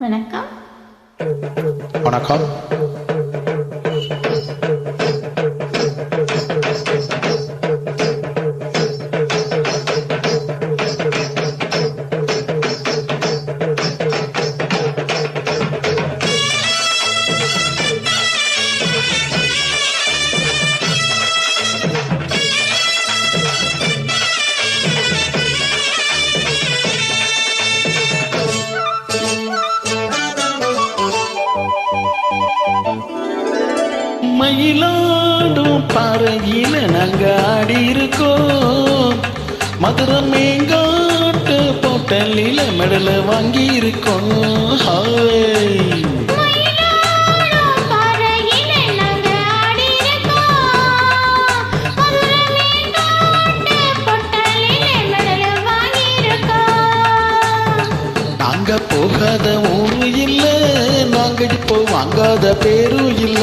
வணக்கம். வணக்கம். மயிலாடும் பாறையில நாங்க ஆடி இருக்கோம். மதுரை மேங்காட்டு போட்டலில மெடல வாங்கி இருக்கோம். நாங்க போகாத ஊரு இல்ல, நாங்க இப்போ வாங்காத பேரும் இல்ல.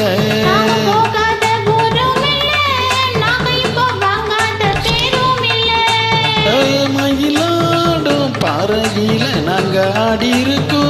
மயிலாடும் பாறையில நாங்க ஆடி இருக்கோம்.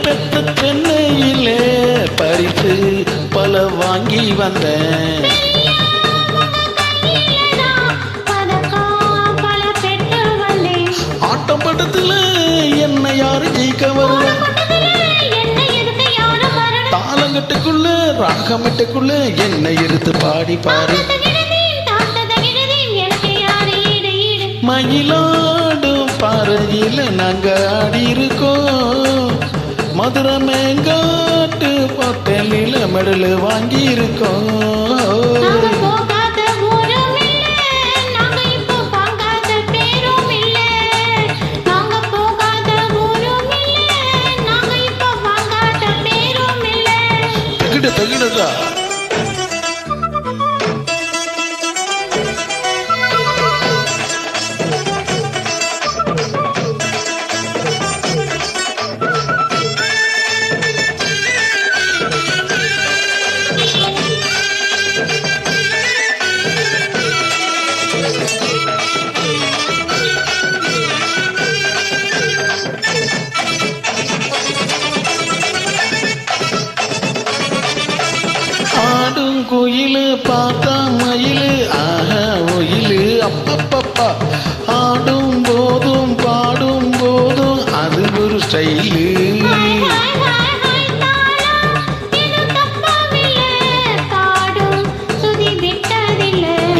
பெத்த சென்னையிலே பரிசு பல வாங்கி வந்தேன். ஆட்டம் படத்துல என்ன யாரு ஜெயிக்க வருவேன்? தாளங்கட்டுக்குள்ள ராகமட்டுக்குள்ள என்ன எடுத்து பாடி பாரு. மயிலாடும் பாறையில நாங்க ஆடி இருக்கோம். மதுரை மேங்காட்டு போட்டலில மெடல் வாங்கி இருக்கோம். தகிடுதா கோயிலு பார்த்தா மயிலு ஆஹா ஒயிலு அப்பப்பப்பா. ஆடும் போதும் பாடும் போதும் அது ஒரு ஸ்டைலு.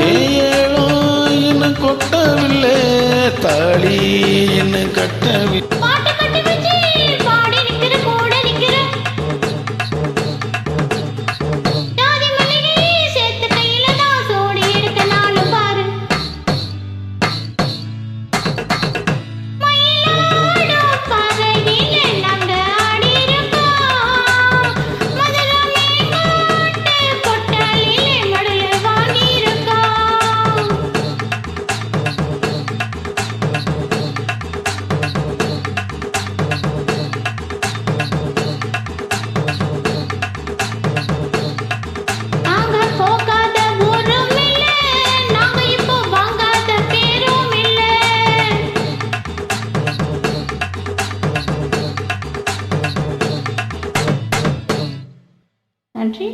ஏழோ இன்னும் கொட்டவில்லை, தாலி இன்னும் கட்டவில்லை. நன்றி.